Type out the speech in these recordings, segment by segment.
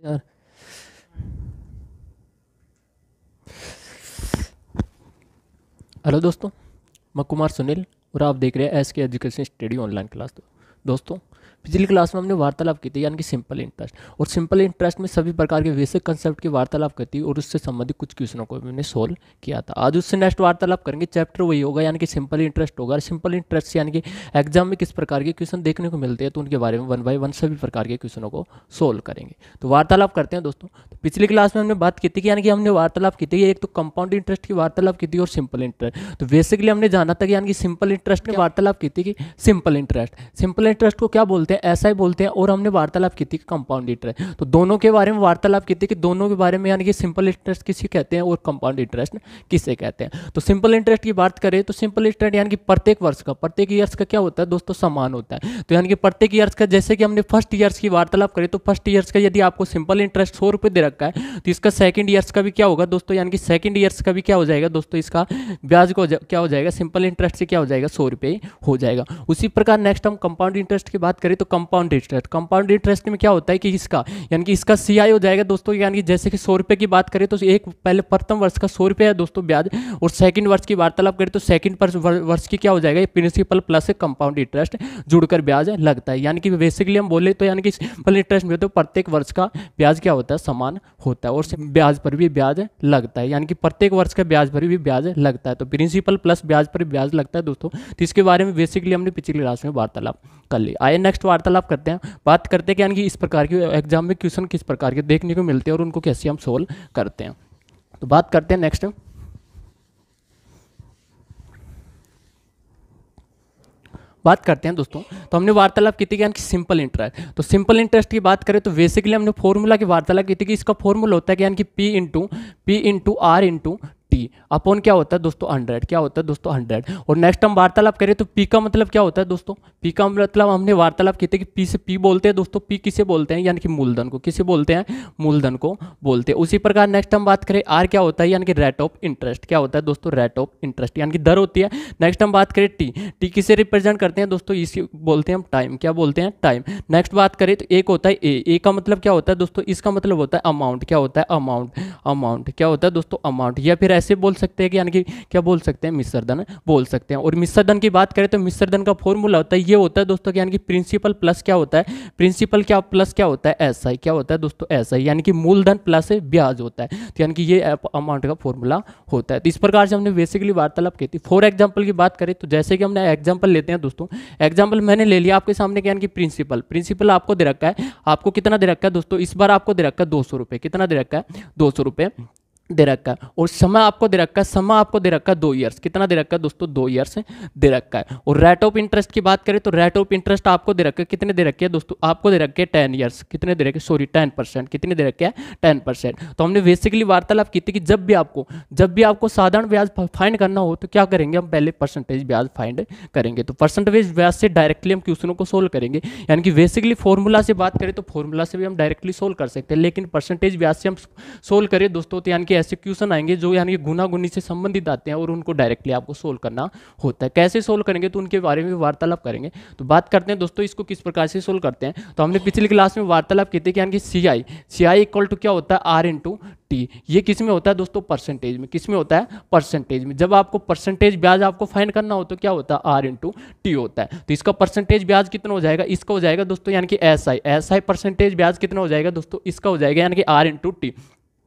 यार हेलो दोस्तों, मैं कुमार सुनील और आप देख रहे हैं एस के एजुकेशन स्टडी ऑनलाइन क्लास। दोस्तों, पिछली क्लास में हमने वार्तालाप की थी यानी कि सिंपल इंटरेस्ट, और सिंपल इंटरेस्ट में सभी प्रकार के बेसिक कंसेप्ट की वार्तालाप करती है और उससे संबंधित कुछ क्वेश्चनों को हमने सोल्व किया था। आज उससे नेक्स्ट वार्तालाप करेंगे, चैप्टर वही होगा यानी कि सिंपल इंटरेस्ट होगा। और सिंपल इंटरेस्ट यानी कि एग्जाम में किस प्रकार के क्वेश्चन देखने को मिलते हैं तो उनके बारे में वन बाय वन सभी प्रकार के क्वेश्चनों को सोल्व करेंगे। तो वार्तालाप करते हैं दोस्तों। तो पिछली क्लास में हमने बात की थी कि यानी कि हमने वार्तालाप की थी, एक तो कंपाउंड इंटरेस्ट की वार्तालाप की थी और सिंपल इंटरेस्ट। तो बेसिकली हमने जाना था कि यानी कि सिंपल इंटरेस्ट की वार्तालाप की थी कि सिंपल इंटरेस्ट को क्या बोलते हैं, ऐसा ही बोलते हैं। और हमने वार्तालाप की थी कंपाउंड इंटरेस्ट। तो दोनों के बारे में वार्तालाप की थी कि दोनों के बारे में यानी कि सिंपल इंटरेस्ट किसे कहते हैं और कंपाउंड इंटरेस्ट किसे कहते हैं। तो सिंपल इंटरेस्ट की बात करें तो सिंपल इंटरेस्ट यानी कि प्रत्येक वर्ष का, प्रत्येक ईयर्स का क्या होता है दोस्तों, समान होता है। तो यानी कि प्रत्येक ईयर्स का, जैसे कि हमने फर्स्ट ईयर्स की वार्तालाप करी तो फर्स्ट ईयर्स का यदि आपको सिंपल इंटरेस्ट 100 रुपये दे रखा है तो इसका सेकंड ईयर्स का भी क्या होगा दोस्तों, यानी कि सेकंड ईयर्स का भी क्या हो जाएगा दोस्तों, इसका ब्याज को क्या हो जाएगा, सिंपल इंटरेस्ट से क्या हो जाएगा, 100 रुपये हो जाएगा। उसी प्रकार नेक्स्ट हम कंपाउंड इंटरेस्ट की बात करें तो कंपाउंड इंटरेस्ट में क्या होता है कि इसका यानी कि इसका सीआई हो जाएगा दोस्तों। यानी कि जैसे कि 100 रुपये की बात करें तो एक पहले प्रथम वर्ष का 100 रुपये है दोस्तों ब्याज, और सेकंड वर्ष की वार्तालाप करें तो सेकंड वर्ष की क्या हो जाएगा, प्रिंसिपल प्लस कंपाउंड इंटरेस्ट जुड़कर ब्याज लगता है। यानी कि बेसिकली हम बोले तो यानी कि सिंपल इंटरेस्ट में तो प्रत्येक वर्ष का ब्याज क्या होता है, समान होता है और ब्याज पर भी ब्याज लगता है। यानी कि प्रत्येक वर्ष का ब्याज पर भी ब्याज लगता है। तो प्रिंसिपल प्लस ब्याज पर ब्याज लगता है दोस्तों। तो इसके बारे में बेसिकली हमने पिछली क्लास में वार्तालाप कर ली। आइए नेक्स्ट वार्तालाप करते हैं, बात करते हैं कि यानी कि इस प्रकार के एग्जाम में क्वेश्चन किस प्रकार के देखने को मिलते हैं और उनको कैसे हम सोल्व करते हैं। तो बात करते हैं नेक्स्ट, बात करते हैं दोस्तों। तो हमने वार्तालाप की थी कि यानी कि सिंपल इंटरेस्ट। तो सिंपल इंटरेस्ट की बात करें तो बेसिकली हमने फॉर्मूला की वार्तालाप की थी कि इसका फॉर्मूला होता है कि यानी कि P into R into T upon क्या होता है दोस्तों, 100। क्या होता है दोस्तों, 100। और नेक्स्ट हम वार्तालाप करें तो पी का मतलब क्या होता है दोस्तों, पी का मतलब हमने वार्तालाप की थी कि पी से पी बोलते हैं दोस्तों। पी किसे बोलते हैं, यानी कि मूलधन को। किसे बोलते हैं, मूलधन को बोलते हैं। उसी प्रकार नेक्स्ट हम बात करें आर क्या होता है, यानी कि रेट ऑफ इंटरेस्ट। क्या होता है दोस्तों, रेट ऑफ इंटरेस्ट यानी कि दर होती है। नेक्स्ट हम बात करें टी किसे रिप्रेजेंट करते हैं दोस्तों, इसी बोलते हैं हम टाइम। क्या बोलते हैं, टाइम। नेक्स्ट बात करें तो एक होता है ए का मतलब क्या होता है दोस्तों, इसका मतलब होता है अमाउंट। क्या होता है, अमाउंट क्या होता है दोस्तों, अमाउंट। या फिर ऐसे बोल सकते हैं कि यानी कि क्या बोल सकते हैं, मिश्रधन बोल सकते हैं। और मिश्रधन की बात करें तो मिश्रधन का फॉर्मूला होता है, ये होता है दोस्तों यानी कि प्रिंसिपल प्लस क्या होता है, प्रिंसिपल क्या प्लस क्या होता है, एसआई। क्या होता है दोस्तों, एसआई यानी कि मूलधन प्लस ब्याज होता है। तो यानी कि ये अमाउंट का फॉर्मूला होता है। तो इस प्रकार से हमने बेसिकली वार्तालाप की थी। फॉर एग्जाम्पल की बात करें तो जैसे कि हमने एग्जाम्पल लेते हैं दोस्तों, एग्जाम्पल मैंने ले लिया आपके सामने, यानी कि प्रिंसिपल आपको दे रखा है, आपको कितना दे रखा है दोस्तों, इस बार आपको दे रखा है 200 रुपये। कितना दे रखा है, 200 रुपये दे रखा है। और समय आपको दे रखा है, समय आपको दे रखा है 2 ईयर्स। कितना दे रखा है दोस्तों, 2 ईयर्स दे रखा है। और रेट ऑफ इंटरेस्ट की बात करें तो रेट ऑफ इंटरेस्ट आपको दे रखा है, कितने दे रखे हैं दोस्तों, आपको दे रखे हैं 10 ईयर्स। कितने दे रखे, सॉरी 10%। कितने दे रखे हैं, 10%। तो हमने बेसिकली वार्तालाप की थी कि जब भी आपको साधारण ब्याज फाइंड करना हो तो क्या करेंगे, हम पहले परसेंटेज ब्याज फाइंड करेंगे। तो परसेंटेज ब्याज से डायरेक्टली हम क्वेश्चनों को सोल्व करेंगे। यानी कि बेसिकली फॉर्मूला से बात करें तो फॉर्मूला से भी हम डायरेक्टली सोल्व कर सकते हैं, लेकिन परसेंटेज ब्याज से हम सोल्व करें दोस्तों तो यानी कि ऐसे क्वेश्चन आएंगे जो यानी गुना गुनी से संबंधित आते हैं और उनको डायरेक्टली आपको सोल्व करना होता है। कैसे सोल्व करेंगे तो उनके बारे में वार्तालाप करेंगे। तो बात करते हैं दोस्तों इसको किस प्रकार से सोल्व करते हैं। तो हमने पिछली क्लास में वार्तालाप की थी कि यानी कि सीआई इक्वल टू क्या होता है, आर इंटू टी। ये किस में होता है दोस्तों, परसेंटेज में। किस में होता है, परसेंटेज में। जब आपको परसेंटेज ब्याज आपको फाइंड करना हो तो क्या होता है, आर इंटू टी होता है। तो इसका परसेंटेज ब्याज कितना हो जाएगा, इसका हो जाएगा दोस्तों यानी कि एसआई परसेंटेज ब्याज कितना हो जाएगा दोस्तों, इसका हो जाएगा यानी कि आर इंटू टी।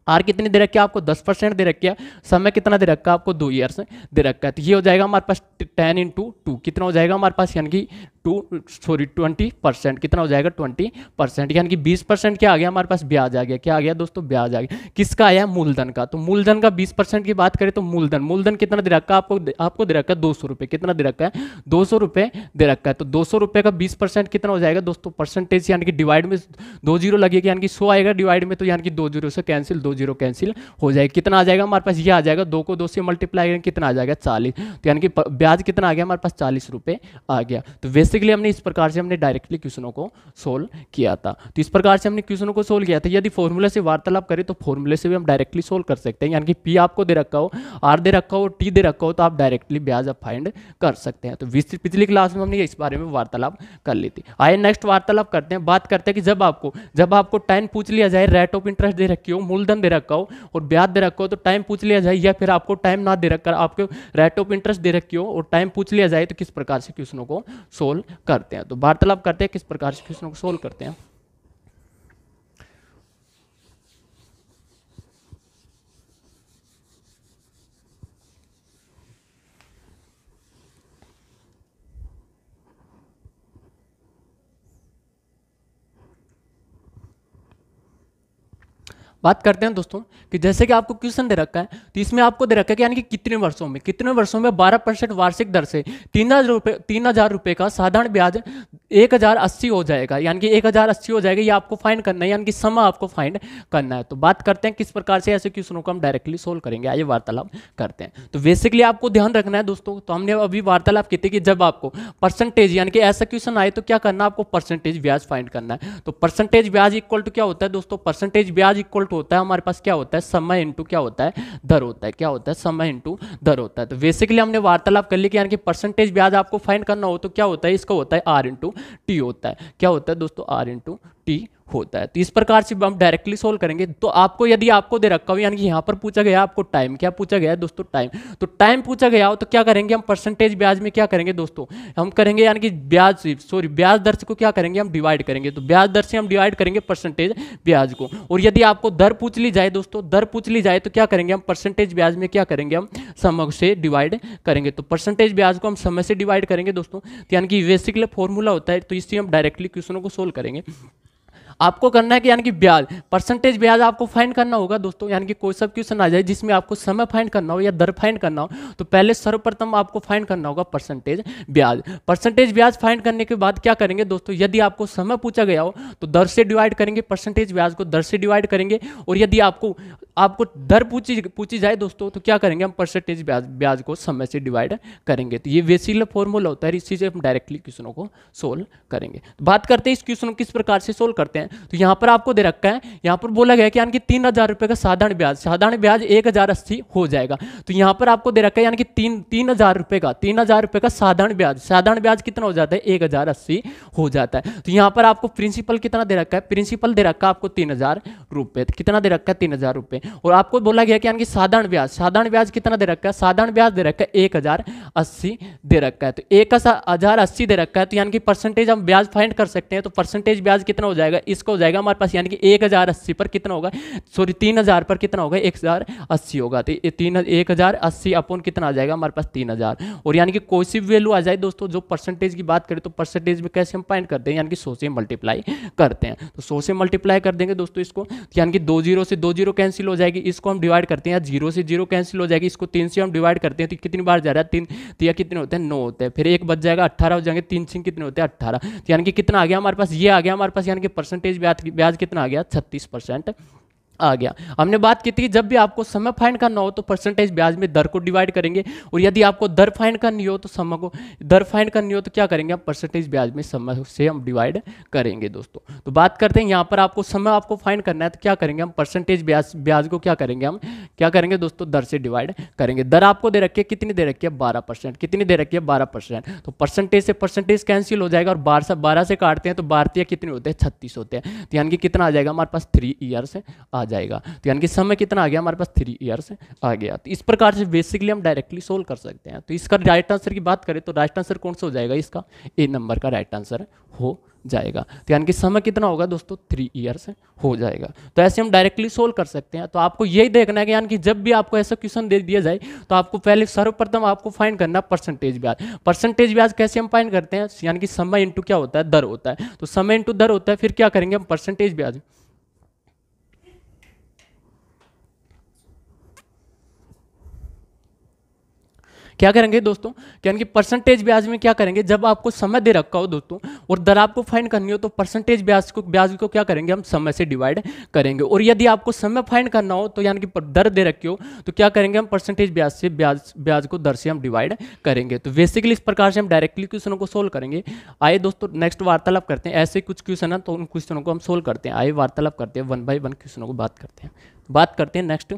आर कितनी दे रखी है आपको, 10% दे रखी है। समय कितना दे रखा है आपको, 2 ईयर्स दे रखा है। तो ये हो जाएगा हमारे पास 10 इंटू 2। कितना हो जाएगा हमारे पास, यानी कि 20%। कितना हो जाएगा, 20%। यानी कि 20% क्या आ गया हमारे पास, ब्याज आ गया। क्या आ गया दोस्तों, ब्याज आ गया। किसका आया, मूलधन का। तो मूलधन का 20% की बात करें तो मूलधन कितना दे रखा है आपको दे रखा है 200 रुपये। कितना दे रखा है, 200 रुपये दे रखा है। तो 200 रुपये का 20% कितना हो जाएगा दोस्तों, परसेंटेज यानी कि डिवाइड में 2 जीरो लगेगा, यानी कि 100 आएगा डिवाइड में, तो यानी कि 2 जीरो से कैंसिल, 2 जीरो कैंसिल हो जाएगा। कितना आ जाएगा हमारे पास, ये आ जाएगा 2 को 2 से मल्टीप्लाई करेंगे कितना आ जाएगा, 40। तो यानी कि ब्याज कितना आ गया हमारे पास, 40 रुपये आ गया। तो बेसिकली हमने इस प्रकार से हमने डायरेक्टली क्वेश्चनों को सोल्व किया था। तो इस प्रकार से हमने क्वेश्चनों को सोल्व किया था। यदि फॉर्मूले से वार्तालाप करें तो फॉर्मूले से भी हम डायरेक्टली सोल्व कर सकते हैं, यानी कि पी आपको दे रखा हो, आर दे रखा हो, टी दे रखा हो, तो आप डायरेक्टली ब्याज आप फाइंड कर सकते हैं। तो पिछली क्लास में हमने इस बारे में वार्तालाप कर ली थी। आइए नेक्स्ट वार्तालाप करते हैं। बात करते हैं कि जब आपको टाइम पूछ लिया जाए, रेट ऑफ इंटरेस्ट दे रखी हो, मूलधन दे रखा हो और ब्याज दे रखा हो, तो टाइम पूछ लिया जाए, या फिर आपको टाइम ना दे रखा, आपको रेट ऑफ इंटरेस्ट दे रखी हो और टाइम पूछ लिया जाए, तो किस प्रकार से क्वेश्चनों को सोल्व करते हैं। तो वार्तालाप करते हैं किस प्रकार से क्वेश्चनों को सोल्व करते हैं। बात करते हैं दोस्तों कि जैसे कि आपको क्वेश्चन दे रखा है, तो इसमें आपको दे रखा है कि यानी कि कितने वर्षों में 12% वार्षिक दर से 3,000 रुपये का साधारण ब्याज 1,080 हो जाएगा, यानी कि 1,080 हो जाएगा। ये आपको फाइंड करना है, यानी कि समय आपको फाइंड करना है। तो बात करते हैं किस प्रकार से ऐसे क्वेश्चनों को हम डायरेक्टली सोल्व करेंगे। आइए वार्तालाप करते हैं। तो बेसिकली आपको ध्यान रखना है दोस्तों, तो हमने अभी वार्तालाप की थी कि जब आपको परसेंटेज यानी कि ऐसा क्वेश्चन आए तो क्या करना है, आपको परसेंटेज ब्याज फाइंड करना है। तो परसेंटेज ब्याज इक्वल टू क्या होता है दोस्तों, परसेंटेज ब्याज इक्वल टू होता है हमारे पास क्या होता है, समय इंटू क्या होता है, दर होता है। क्या होता है, समय इंटू दर होता है। तो बेसिकली हमने वार्तालाप कर ली कि यानी कि परसेंटेज ब्याज आपको फाइंड करना हो तो क्या होता है, इसका होता है आर इंटू टी होता है। क्या होता है दोस्तों, आर इंटू टी होता है। तो इस प्रकार से हम डायरेक्टली सोल्व करेंगे। तो आपको यदि आपको दे रखा हो, यानी कि यहाँ पर पूछा गया आपको टाइम, क्या पूछा गया है दोस्तों, टाइम। तो टाइम पूछा गया हो तो क्या करेंगे हम, परसेंटेज ब्याज में क्या करेंगे दोस्तों, हम करेंगे यानी कि ब्याज दर से को क्या करेंगे हम डिवाइड करेंगे। तो ब्याज दर से हम डिवाइड करेंगे परसेंटेज ब्याज को। और यदि आपको दर पूछ ली जाए दोस्तों, दर पूछ ली जाए तो क्या करेंगे हम, परसेंटेज ब्याज में क्या करेंगे हम, समय से डिवाइड करेंगे। तो परसेंटेज ब्याज को हम समय से डिवाइड करेंगे दोस्तों। तो यानी कि बेसिकली फॉर्मूला होता है, तो इससे हम डायरेक्टली क्वेश्चनों को सोल्व करेंगे। आपको करना है कि यानी कि ब्याज, परसेंटेज ब्याज आपको फाइंड करना होगा दोस्तों। यानी कि कोई सब क्वेश्चन आ जाए जिसमें आपको समय फाइंड करना हो या दर फाइंड करना हो, तो पहले सर्वप्रथम आपको फाइंड करना होगा परसेंटेज ब्याज। परसेंटेज ब्याज फाइंड करने के बाद क्या करेंगे दोस्तों, यदि आपको समय पूछा गया हो तो दर से डिवाइड करेंगे, परसेंटेज ब्याज को दर से डिवाइड करेंगे। और यदि आपको दर पूछी जाए दोस्तों, तो क्या करेंगे हम, परसेंटेज ब्याज को समय से डिवाइड करेंगे। तो ये बेसिक फॉर्मूला होता है, इस चीज़ से हम डायरेक्टली क्वेश्चनों को सोल्व करेंगे। तो बात करते हैं इस क्वेश्चन को किस प्रकार से सोल्व करते हैं। तो यहां पर आपको दे रखा है, यहां पर बोला गया कि यानी कि 3,000 रुपए का साधारण ब्याज 1,080 हो जाएगा। तो यहां पर आपको दे रखा है यानी कि 3,000 रुपए का साधारण ब्याज कितना हो जाता है, 1,080 हो जाता है। तो यहां पर आपको प्रिंसिपल कितना दे रखा है, प्रिंसिपल दे रखा है आपको 3,000 रुपए, कितना दे रखा है 3,000 रुपए। और आपको बोला गया कि यानी कि साधारण ब्याज कितना दे रखा है, साधारण ब्याज दे रखा है 1,080 दे रखा है। तो 1,080 दे रखा है, तो यानी कि परसेंटेज हम ब्याज फाइंड कर सकते हैं। तो परसेंटेज ब्याज कितना हो जाएगा, इसका हो जाएगा हमारे पास यानी कि 1,080 पर कितना होगा, 3,000 पर कितना होगा, 1,080 होगा। तो 1,080 अपॉन कितना आ जाएगा हमारे पास 3,000। और यानी कि कोई सी वैल्यू आ जाए दोस्तों, जो परसेंटेज की बात करें तो परसेंटेज में कैसे हम फाइंड करते हैं, यानी कि 100 से मल्टीप्लाई करते हैं। तो 100 से मल्टीप्लाई कर देंगे दोस्तों इसको, यानी कि 2 0 से 2 0 कैंसिल हो जाएगी, इसको हम डिवाइड करते हैं, 0 से 0 कैंसिल हो जाएगी, इसको 3 से हम डिवाइड करते हैं। तो कितनी बार जा रहा है, 3 तो कितने होते हैं, 9 होते हैं। फिर एक बच जाएगा, 18 हो जाएंगे, 3 सिंह कितने होते हैं, 18। तो यानी कि कितना आ गया हमारे पास, ये आ गया हमारे पास, यानी कि परसेंटेज ब्याज कितना आ गया, 36% आ गया। हमने बात की थी जब भी आपको समय फाइंड करना हो तो परसेंटेज ब्याज में दर को डिवाइड करेंगे, और यदि आपको दर फाइंड करनी हो तो समय को दर फाइंड करनी हो तो क्या करेंगे, हम परसेंटेज ब्याज में समय से हम डिवाइड करेंगे दोस्तों। तो बात करते हैं यहाँ पर आपको समय आपको फाइंड करना है, तो क्या करेंगे हम, परसेंटेज ब्याज को क्या करेंगे हम, क्या करेंगे दोस्तों, दर से डिवाइड करेंगे। दर आपको दे रखी है, कितनी दे रखी है, 12%। कितनी दे रखी है, 12%। तो परसेंटेज से परसेंटेज कैंसिल हो जाएगा, और 12 से काटते हैं तो 12 कितने होते हैं, 36 होते हैं। तो यानी कि कितना आ जाएगा हमारे पास, 3 ईयर्स आ जाएगा। तो यानी कि समय कितना आ गया हमारे पास, 3 ईयर्स आ गया। तो इस प्रकार से बेसिकली हम डायरेक्टली सोल्व कर सकते हैं। तो इसका राइट आंसर की बात करें तो राइट आंसर कौन सा हो जाएगा, इसका ए नंबर का राइट आंसर हो जाएगा। तो यानी कि समय कितना होगा दोस्तों, 3 ईयर्स हो जाएगा। तो ऐसे हम डायरेक्टली सोल्व कर सकते हैं। तो आपको यही देखना है कि यानी कि जब भी आपको ऐसा क्वेश्चन दे दिया जाए तो आपको पहले सर्वप्रथम आपको फाइंड करना परसेंटेज ब्याज। परसेंटेज ब्याज कैसे हम फाइंड करते हैं, यानी कि समय इंटू क्या होता है, दर होता है। तो समय इंटू दर होता है, फिर क्या करेंगे हम, परसेंटेज ब्याज क्या करेंगे दोस्तों, यानी कि परसेंटेज ब्याज में क्या करेंगे, जब आपको समय दे रखा हो दोस्तों और दर आपको फाइंड करनी हो तो परसेंटेज ब्याज को क्या करेंगे, हम समय से डिवाइड करेंगे। और यदि आपको समय फाइंड करना हो तो यानी कि दर दे रखी हो तो क्या करेंगे, हम परसेंटेज ब्याज से ब्याज को दर से हम डिवाइड करेंगे। तो बेसिकली इस प्रकार से हम डायरेक्टली क्वेश्चनों को सोल्व करेंगे। आइए दोस्तों नेक्स्ट वार्तालाप करते हैं, ऐसे कुछ क्वेश्चन है तो उन क्वेश्चनों को हम सोल्व करते हैं। आइए वार्तालाप करते हैं, 1 बाय 1 क्वेश्चनों को बात करते हैं नेक्स्ट।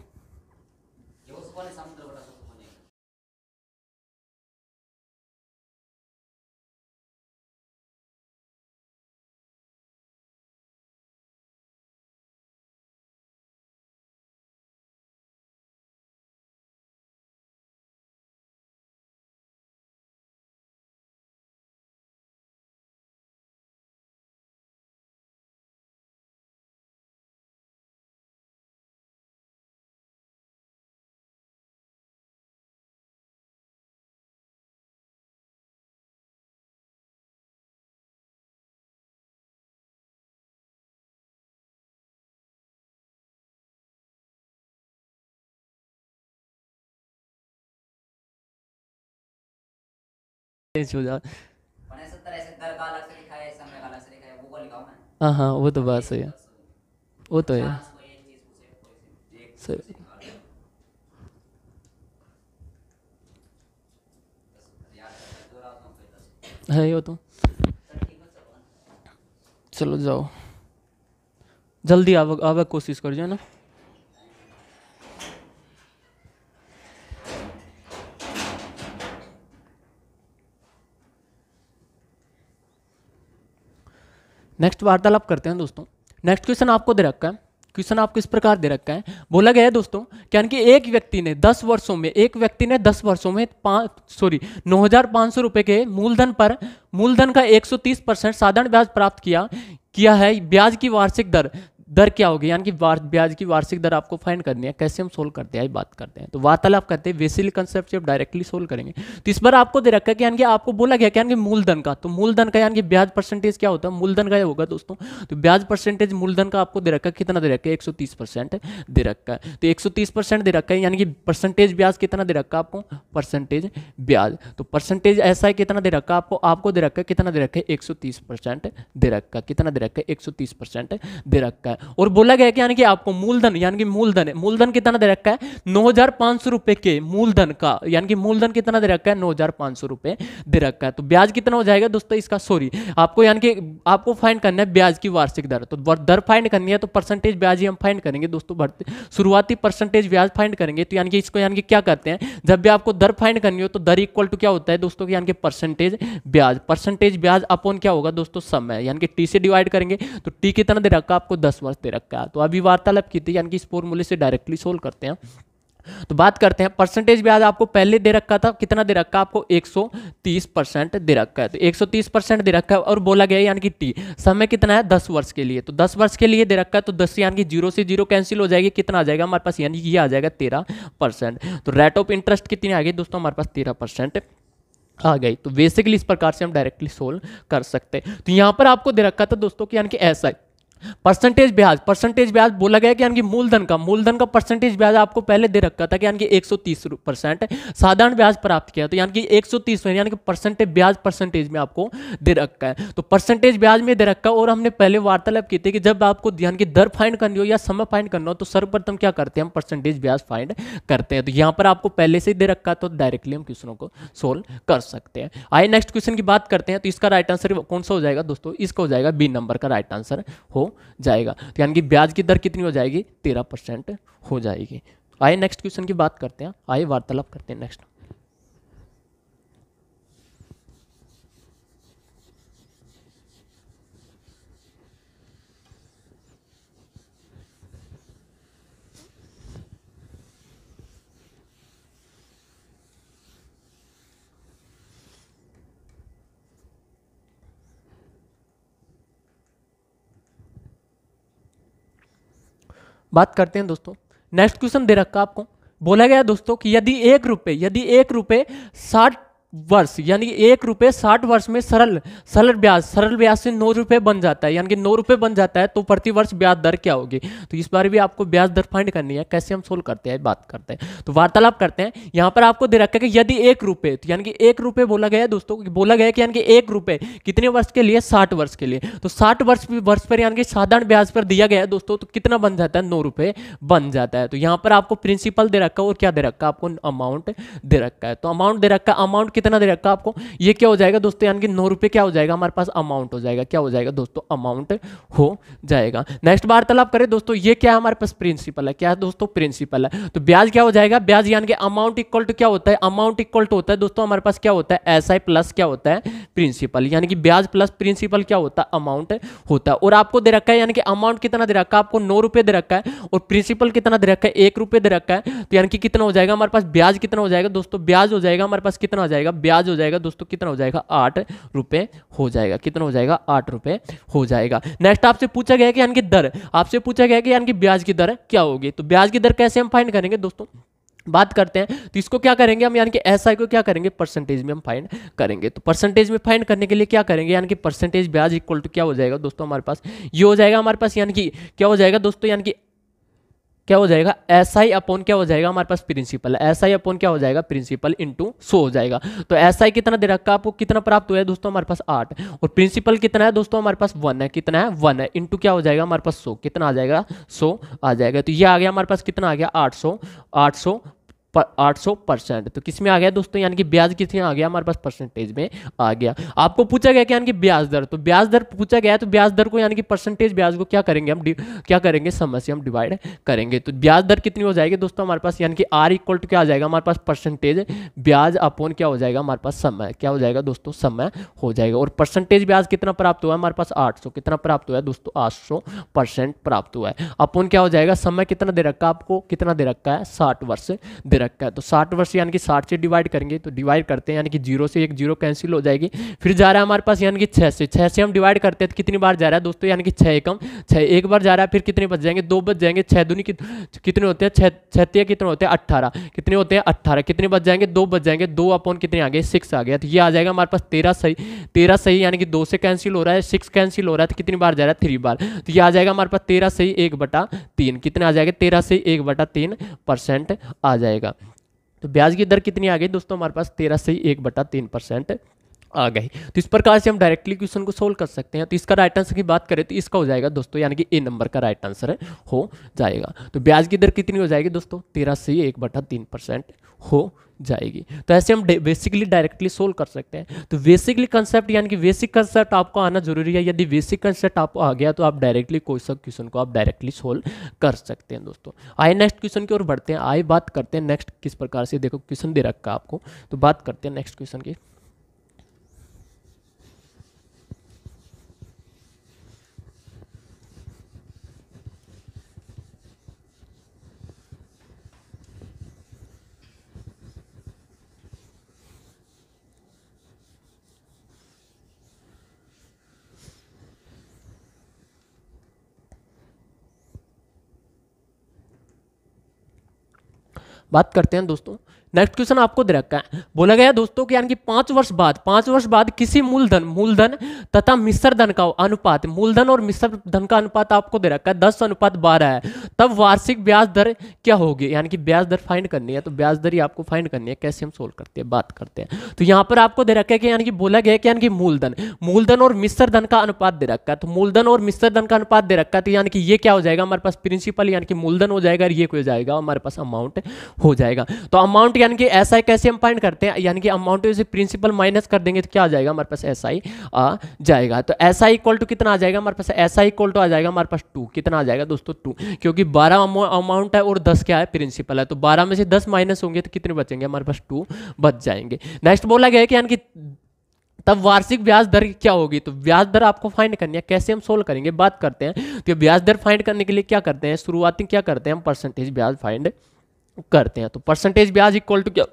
हो जा 70 ऐसे दर का अलग से लिखा है, समय का अलग से लिखा है, वो लिखा हूं मैं। हाँ हाँ, वो तो बात सही है, वो तो है चांस को एक चीज पूछे, कोई सी एक सही चीज निकाल लो। याद कर दो रात में 10। है, वो तो चल ठीक है, चलो चलो जाओ, जल्दी आवे कोशिश करिए ना। नेक्स्ट वार्तालाप करते हैं दोस्तों। नेक्स्ट क्वेश्चन आपको दे रखा है, क्वेश्चन आपको इस प्रकार दे रखा है, बोला गया है दोस्तों क्या कि एक व्यक्ति ने 10 वर्षों में 9,500 रुपए के मूलधन का 130% साधारण ब्याज प्राप्त किया है। ब्याज की वार्षिक दर क्या होगी, यानी कि ब्याज की वार्षिक दर आपको फाइंड करनी है। कैसे हम सोल्व करते हैं, बात करते हैं। तो वार्तालाप करते हैं, बेसिकली कंसेप्ट से डायरेक्टली सोल्व करेंगे। तो इस बार आपको दे रखा है कि यानी कि आपको बोला गया यानी कि मूलधन का, तो मूलधन का यानी कि ब्याज परसेंटेज क्या होता है, मूलधन का होगा दोस्तों। तो ब्याज परसेंटेज मूलधन का आपको दे रखा है, कितना दे रखा है, 130% दे रखा है। तो 130% दे रखा है, यानी कि परसेंटेज ब्याज कितना दे रखा है आपको, परसेंटेज ब्याज। तो परसेंटेज ऐसा है कितना दे रखा है आपको दे रखा है, कितना दे रखा है, 130% दे रखा है। कितना दे रखा है, 130% दे रखा है। और बोला गया कि यानी कि आपको मूलधन, यानी कि मूलधन कितना दे रखा है, 9,500 रुपए के मूलधन का, यानी कि मूलधन कितना दे रखा है, 9,500 रुपए दे रखा है। तो ब्याज कितना हो जाएगा दोस्तों इसका, आपको यानी कि आपको फाइंड करना है ब्याज की वार्षिक दर। तो दर फाइंड करनी है तो परसेंटेज ब्याज ही हम फाइंड करेंगे दोस्तों, शुरुआती परसेंटेज ब्याज फाइंड करेंगे। तो यानी कि इसको यानी कि क्या करते हैं, जब भी आपको दर फाइंड करनी हो तो दर इक्वल टू क्या होता है दोस्तों, यानी कि परसेंटेज ब्याज अपॉन क्या होगा दोस्तों, समय, यानी कि टी से डिवाइड करेंगे। तो टी कितना दे रखा है आपको, 10 वर्ष दे रखा है। तो अभी वार्तालाप की थी, यानी कि इस फॉर्मूले से डायरेक्टली सोल्व करते हैं। तो बात करते हैं, परसेंटेज ब्याज आपको पहले दे रखा था, कितना दे रखा आपको, 130% दे रखा है। तो 130% दे रखा है और बोला गया यानी कि टी समय कितना है, 10 वर्ष के लिए। तो 10 वर्ष के लिए दे रखा है, तो 10 यानी कि 0 से 0 कैंसिल हो जाएगी, कितना आ जाएगा हमारे पास, यानी कि ये आ जाएगा 13%। तो रेट ऑफ इंटरेस्ट कितनी आ गई दोस्तों, हमारे पास 13% आ गई। तो बेसिकली इस प्रकार से हम डायरेक्टली सोल्व कर सकते हैं। तो यहां पर आपको दे रखा था दोस्तों कि यानी कि ऐसा परसेंटेज ब्याज बोला गया कि यानी कि मूलधन का परसेंटेज ब्याज आपको पहले दे रखा था कि यानी कि 130% साधारण ब्याज प्राप्त किया। तो यानी कि 130 यानी कि परसेंटेज में आपको दे रखा है। तो परसेंटेज ब्याज में दे रखा है। और हमने पहले वार्तालाप की थी कि जब आपको यानी कि दर फाइंड करनी हो या समय फाइंड करना हो तो सर्वप्रथम क्या करते हैं, हम परसेंटेज ब्याज फाइंड करते हैं। तो यहां पर आपको पहले से ही दे रखा, तो डायरेक्टली हम क्वेश्चनों को सोल्व कर सकते हैं। आइए नेक्स्ट क्वेश्चन की बात करते हैं। तो इसका राइट आंसर कौन सा हो जाएगा दोस्तों, इसका हो जाएगा बी नंबर का राइट आंसर हो जाएगा। तो यानी कि ब्याज की दर कितनी हो जाएगी, 13% हो जाएगी। आइए नेक्स्ट क्वेश्चन की बात करते हैं, आइए वार्तालाप करते हैं नेक्स्ट। बात करते हैं दोस्तों, नेक्स्ट क्वेश्चन दे रखा आपको, बोला गया दोस्तों कि यदि एक रुपए 60 वर्ष यानी कि 1 रुपये 60 वर्ष में सरल ब्याज से 9 रुपये बन जाता है, यानी कि 9 रुपये बन जाता है, तो प्रति वर्ष ब्याज दर क्या होगी। तो इस बार भी आपको ब्याज दर फाइंड करनी है। कैसे हम सोल्व करते हैं बात करते हैं, तो वार्तालाप करते हैं। यहाँ पर आपको दे रखा है कि यदि 1 रुपये, तो यानी कि 1 रुपये बोला गया है दोस्तों, बोला गया है कि यानी कि 1 रुपये कितने वर्ष के लिए, 60 वर्ष के लिए। तो 60 वर्ष पर यानी कि साधारण ब्याज पर दिया गया है दोस्तों, तो कितना बन जाता है, 9 रुपये बन जाता है। तो यहाँ पर आपको प्रिंसिपल दे रखा है और क्या दे रखा है आपको, अमाउंट दे रखा है। तो अमाउंट दे रखा है, अमाउंट कितना दे रखा है आपको, ये क्या हो जाएगा दोस्तों, यानी कि 9 रुपये क्या हो जाएगा हमारे पास, अमाउंट हो जाएगा। क्या हो जाएगा दोस्तों, अमाउंट हो जाएगा। नेक्स्ट वार्तालाप करें दोस्तों, ये क्या है हमारे पास, प्रिंसिपल है। क्या है दोस्तों, प्रिंसिपल है। तो ब्याज क्या हो जाएगा, ब्याज यानी कि अमाउंट इक्वल टू क्या होता है, अमाउंट इक्वल टू होता है दोस्तों हमारे पास क्या होता है, एसआई प्लस क्या होता है, प्रिंसिपल, यानी कि ब्याज प्लस प्रिंसिपल क्या होता है, अमाउंट होता है। और आपको दे रखा है यानी कि अमाउंट कितना दे रखा है आपको, 9 रुपये दे रखा है, और प्रिंसिपल कितना दे रखा है, 1 रुपये दे रखा है। तो यानी कि कितना हो जाएगा हमारे पास, ब्याज कितना हो जाएगा दोस्तों, ब्याज हो जाएगा हमारे पास कितना हो जाएगा, ब्याज हो जाएगा दोस्तों कितना हो जाएगा, 8 रुपये हो जाएगा। कितना हो जाएगा, 8 रुपये हो जाएगा। नेक्स्ट आपसे पूछा गया कि यानी कि दर, आपसे पूछा गया कि यानी कि ब्याज की दर क्या होगी। तो ब्याज की दर कैसे हम फाइंड करेंगे दोस्तों, बात करते हैं। तो इसको क्या करेंगे हम, यानी कि एसआई को क्या करेंगे, परसेंटेज में हम फाइंड करेंगे। तो परसेंटेज में फाइंड करने के लिए क्या करेंगे, यानी कि परसेंटेज ब्याज इक्वल टू क्या हो जाएगा दोस्तों हमारे पास, ये हो जाएगा हमारे पास, यानी कि क्या हो जाएगा दोस्तों, यानी कि क्या हो जाएगा, एसआई अपॉन क्या हो जाएगा हमारे पास, प्रिंसिपल। एसआई अपॉन क्या हो जाएगा, प्रिंसिपल इंटू 100 हो जाएगा। तो एसआई कितना दे रखा है आपको, कितना प्राप्त हुआ है दोस्तों हमारे पास 8, और प्रिंसिपल कितना है दोस्तों हमारे पास 1 है। कितना है, 1 है, इंटू क्या हो जाएगा हमारे पास 100, कितना आ जाएगा, 100 आ जाएगा। तो ये आ गया हमारे पास, कितना आ गया, 800%। तो किस में आ गया दोस्तों, यानी कि ब्याज किसमें आ गया हमारे पास, परसेंटेज में आ गया। आपको पूछा गया कि यानी कि ब्याज दर, तो ब्याज दर पूछा गया है, तो ब्याज दर को यानी कि परसेंटेज ब्याज को क्या करेंगे हम, क्या करेंगे, समय से हम डिवाइड करेंगे। तो ब्याज दर कितनी हो जाएगी दोस्तों हमारे पास, यानी कि आर इक्वल टू क्या आ जाएगा हमारे पास, परसेंटेज ब्याज अपॉन क्या हो जाएगा हमारे पास, समय। क्या हो जाएगा दोस्तों, समय हो जाएगा। और परसेंटेज ब्याज कितना प्राप्त हुआ है हमारे पास, 800। कितना प्राप्त हुआ है दोस्तों, 800% प्राप्त हुआ है। अपॉन क्या हो जाएगा, समय कितना दे रखा है आपको, कितना दे रखा है, 60 वर्ष दे रखा है। तो 60 वर्ष यानी कि 60 से डिवाइड करेंगे, तो डिवाइड करते हैं, यानी कि 0 से एक 0 कैंसिल हो जाएगी। फिर जा रहा है हमारे पास यानी कि 6 से हम डिवाइड करते हैं, तो कितनी बार जा रहा है दोस्तों, यानी कि 6 एकम 6 एक बार जा रहा है। फिर कितने बच जाएंगे, 2 बच जाएंगे। 6 दूनी कितने होते हैं, 6 कितने होते हैं, 18। कितने होते हैं, 18। कितने बच जाएंगे, 2 बच जाएंगे। 2 अपॉन कितने आ गए, 6 आ गया। तो ये आ जाएगा हमारे पास 13 सही, यानी कि 2 से कैंसिल हो रहा है, 6 कैंसिल हो रहा है, तो कितनी बार जा रहा है, 3 बार। तो ये आ जाएगा हमारे पास 13 सही 1/3। कितने आ जाएगा, 13 सही 1/3% आ जाएगा। तो ब्याज की दर कितनी आ गई दोस्तों हमारे पास, 13 से 1/3% आ गई। तो इस प्रकार से हम डायरेक्टली क्वेश्चन को सोल्व कर सकते हैं। तो इसका राइट आंसर की बात करें तो इसका हो जाएगा दोस्तों, यानी कि ए नंबर का राइट आंसर हो जाएगा। तो ब्याज की दर कितनी हो जाएगी दोस्तों, 13 से 1/3% हो जाएगी। तो ऐसे हम बेसिकली डायरेक्टली सोल्व कर सकते हैं। तो बेसिकली कंसेप्ट, यानी कि बेसिक कंसेप्ट आपको आना जरूरी है। यदि बेसिक कंसेप्ट आपको आ गया तो आप डायरेक्टली कोई सा क्वेश्चन को आप डायरेक्टली सोल्व कर सकते हैं दोस्तों। आइए नेक्स्ट क्वेश्चन की ओर बढ़ते हैं। आइए बात करते हैं नेक्स्ट किस प्रकार से, देखो क्वेश्चन दे रखा है आपको, तो बात करते हैं नेक्स्ट क्वेश्चन की। बात करते हैं दोस्तों, नेक्स्ट क्वेश्चन आपको दे रखा है। बोला गया दोस्तों कि यानी कि 5 वर्ष बाद किसी मूलधन तथा मिश्र धन का अनुपात, मूलधन और मिश्र धन का अनुपात आपको दे रखा है 10:12 है, तब वार्षिक ब्याज दर क्या होगी। यानी कि ब्याज दर फाइंड करनी है, तो ब्याज दर ही आपको फाइंड करनी है। कैसे हम सोल्व करते हैं, बात करते हैं। तो यहाँ पर आपको दे रखा है कि यानी कि बोला गया कि यानी कि मूलधन और मिश्र धन का अनुपात दे रखा है। तो मूलधन और मिश्र धन का अनुपात दे रखा है, तो यानी कि ये क्या हो जाएगा हमारे पास, प्रिंसिपल यानी कि मूलधन हो जाएगा, और ये हो जाएगा हमारे पास अमाउंट हो जाएगा। तो अमाउंट यानी कि एसआई कैसे हम फाइंड करते हैं, यानी कि अमाउंट से प्रिंसिपल माइनस कर देंगे तो क्या आ जाएगा हमारे पास, एसआई आ जाएगा। तो एसआई इक्वल टू कितना आ जाएगा हमारे पास, एसआई इक्वल टू आ जाएगा हमारे पास 2। कितना आ जाएगा दोस्तों, 2, क्योंकि 12 अमाउंट है और 10 क्या है, प्रिंसिपल है। तो 12 में से 10 माइनस होंगे तो कितने बचेंगे हमारे पास, 2 बच जाएंगे। नेक्स्ट बोला गया है कि यानी कि तब वार्षिक ब्याज दर क्या होगी। तो ब्याज दर आपको फाइंड करनी है। कैसे हम सोल्व करेंगे, बात करते हैं। तो ब्याज दर फाइंड करने के लिए क्या करते हैं, शुरुआती क्या करते हैं हम, परसेंटेज ब्याज फाइंड करते हैं। तो परसेंटेज ब्याज इक्वल टू क्या